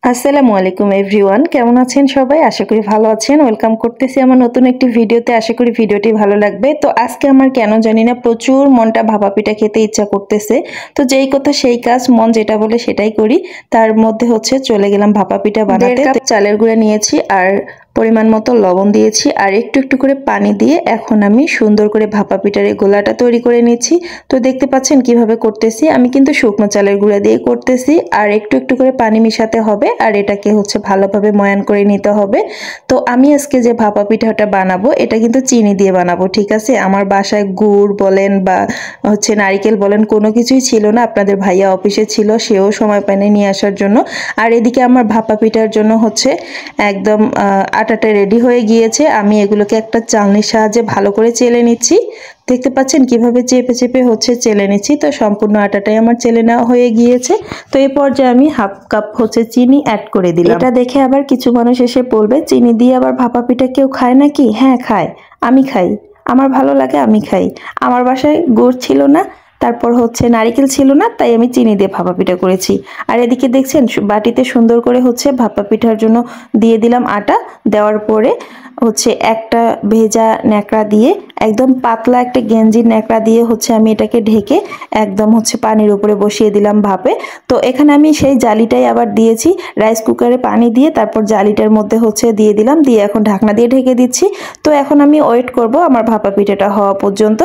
আসসালামু আলাইকুম এভরিওয়ান, কেমন আছেন সবাই? আশা করি ভালো আছেন। ওয়েলকাম করতেছি আমার নতুন একটি ভিডিওতে। আশা করি ভিডিওটি ভালো লাগবে। তো আজকে আমার কেন জানি না প্রচুর মনটা ভাপা পিঠা খেতে ইচ্ছা করতেছে। তো যেই কথা সেই কাজ, মন যেটা বলে সেটাই করি। তার মধ্যে হচ্ছে চলে গেলাম ভাপা পিঠা বানাতে। 1.5 কাপ চালের গুঁড়া নিয়েছি আর পরিমাণ মতো লবণ দিয়েছি আর একটু একটু করে পানি দিয়ে এখন আমি সুন্দর করে ভাপা পিঠার এই গোলাটা তৈরি করে নিচ্ছি। তো দেখতে পাচ্ছেন কিভাবে করতেছি। আমি কিন্তু শুকনো চালের গুঁড়া দিয়ে করতেছি আর একটু একটু করে পানি মিশাতে হবে আর এটাকে হচ্ছে ভালোভাবে ময়ান করে নিতে হবে। তো আমি আজকে যে ভাপা পিঠাটা বানাবো এটা কিন্তু চিনি দিয়ে বানাবো, ঠিক আছে? আমার বাসায় গুড় বলেন বা হচ্ছে নারিকেল বলেন কোনো কিছুই ছিল না। আপনাদের ভাইয়া অফিসে ছিল, সেও সময় পায়নি নিয়ে আসার জন্য। আর এদিকে আমার ভাপা পিঠার জন্য হচ্ছে একদম আটাটা রেডি হয়ে গিয়েছে। আমি এগুলোকে একটা চালনির সাহায্যে ভালো করে চেলে নিচ্ছি। দেখতে পাচ্ছেন কিভাবে চেপে চেপে হচ্ছে চেলে নিচ্ছি। তো সম্পূর্ণ আটাটাই আমার চেলে নেওয়া হয়ে গিয়েছে। তো এই পর্যায়ে আমি হাফ কাপ হচ্ছে চিনি অ্যাড করে দিলাম। এটা দেখে আবার কিছু মানুষ এসে বলবে চিনি দিয়ে আবার ভাপা পিঠা কেউ খায় নাকি? হ্যাঁ খায়, আমি খাই, আমার ভালো লাগে, আমি খাই। আমার বাসায় গুড় ছিল না, তারপর হচ্ছে নারিকেল ছিল না, তাই আমি চিনি দিয়ে ভাপা পিঠা করেছি। আর এদিকে দেখছেন বাটিতে সুন্দর করে হচ্ছে ভাপা পিঠার জন্য দিয়ে দিলাম আটা। দেওয়ার পরে হচ্ছে একটা ভেজা ন্যাকড়া দিয়ে, একদম পাতলা একটা গেঞ্জির ন্যাকড়া দিয়ে হচ্ছে আমি এটাকে ঢেকে একদম হচ্ছে পানির উপরে বসিয়ে দিলাম ভাপে। তো এখানে আমি সেই জালিটাই আবার দিয়েছি, রাইস কুকারে পানি দিয়ে তারপর জালিটার মধ্যে হচ্ছে দিয়ে দিলাম, দিয়ে এখন ঢাকনা দিয়ে ঢেকে দিচ্ছি। তো এখন আমি ওয়েট করব আমার ভাপা পিঠাটা হওয়া পর্যন্ত।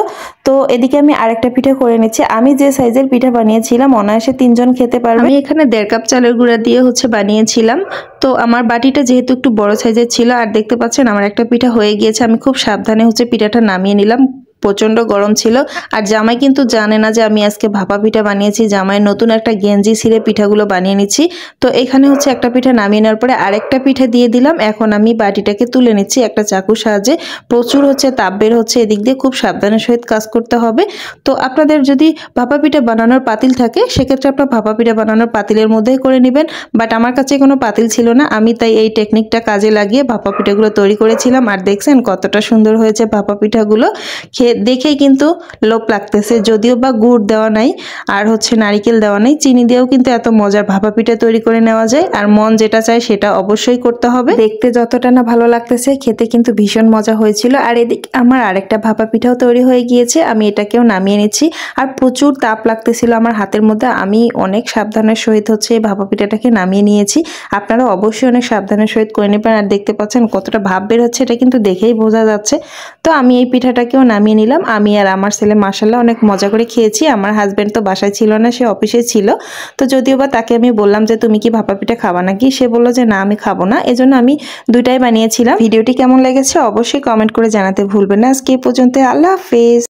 তো এদিকে আমি আরেকটা পিঠা করে নিচ্ছি। আমি যে সাইজের পিঠা বানিয়েছিলাম অনায়াসে 3 জন খেতে পারবে। আমি এখানে 1.5 কাপ চালের গুঁড়া দিয়ে হচ্ছে বানিয়েছিলাম। তো আমার বাটিটা যেহেতু একটু বড় সাইজের ছিল আর দেখতে পাচ্ছেন আমার একটা পিঠা হয়ে গিয়েছে। আমি খুব সাবধানে হচ্ছে পিঠাটা নামিয়ে নিলাম, প্রচন্ড গরম ছিল। আর জামাই কিন্তু জানে না যে আমি আজকে ভাপা পিঠা বানিয়েছি। জামাই নতুন একটা গেঞ্জি ছিঁড়ে পিঠাগুলো বানিয়ে নিচ্ছি। তো এখানে হচ্ছে একটা পিঠা নামিয়ে নেওয়ার পরে আরেকটা পিঠা দিয়ে দিলাম। এখন আমি বাটিটাকে তুলে নিচ্ছি একটা চাকুর সাহায্যে। প্রচুর হচ্ছে তাপ বের হচ্ছে এদিক দিয়ে, খুব সাবধানের সহিত কাজ করতে হবে। তো আপনাদের যদি ভাপা পিঠা বানানোর পাতিল থাকে সেক্ষেত্রে আপনার ভাপা পিঠা বানানোর পাতিলের মধ্যেই করে নেবেন। বাট আমার কাছে কোনো পাতিল ছিল না, আমি তাই এই টেকনিকটা কাজে লাগিয়ে ভাপা পিঠাগুলো তৈরি করেছিলাম। আর দেখছেন কতটা সুন্দর হয়েছে ভাপা পিঠাগুলো। দেখেই কিন্তু লোভ লাগতেছে, যদিও বা গুড় দেওয়া নাই আর হচ্ছে নারিকেল দেওয়া নাই, চিনি দিয়েও কিন্তু এত মজার ভাপা পিঠা তৈরি করে নেওয়া যায়। আর মন যেটা চায় সেটা অবশ্যই করতে হবে। দেখতে যতটা না ভালো লাগতেছে, খেতে কিন্তু ভীষণ মজা হয়েছিল। আর এদিকে আমার আরেকটা ভাপা পিঠাও তৈরি হয়ে গিয়েছে, আমি এটাকেও নামিয়ে নিচ্ছি। আর প্রচুর তাপ লাগতেছিল আমার হাতের মধ্যে, আমি অনেক সাবধানের সহিত হচ্ছে এই ভাপা পিঠাটাকে নামিয়ে নিয়েছি। আপনারা অবশ্যই অনেক সাবধানের সহিত করে নেবেন। আর দেখতে পাচ্ছেন কতটা ভাপ বের হচ্ছে, এটা কিন্তু দেখেই বোঝা যাচ্ছে। তো আমি এই পিঠাটাকেও নামিয়ে নিলাম। আমি আর আমার ছেলে মাশাআল্লাহ অনেক মজা করে খেয়েছি। আমার হাজবেন্ড তো বাসায় ছিল না, সে অফিসে ছিল। তো যদিও বা তাকে আমি বললাম যে তুমি কি ভাপা পিঠা খাবা নাকি, সে বললো যে না আমি খাবো না, এজন্য আমি দুইটাই বানিয়েছিলাম। ভিডিওটি কেমন লেগেছে অবশ্যই কমেন্ট করে জানাতে ভুলবেন না। আজকে এই পর্যন্ত, আল্লাহ হাফেজ।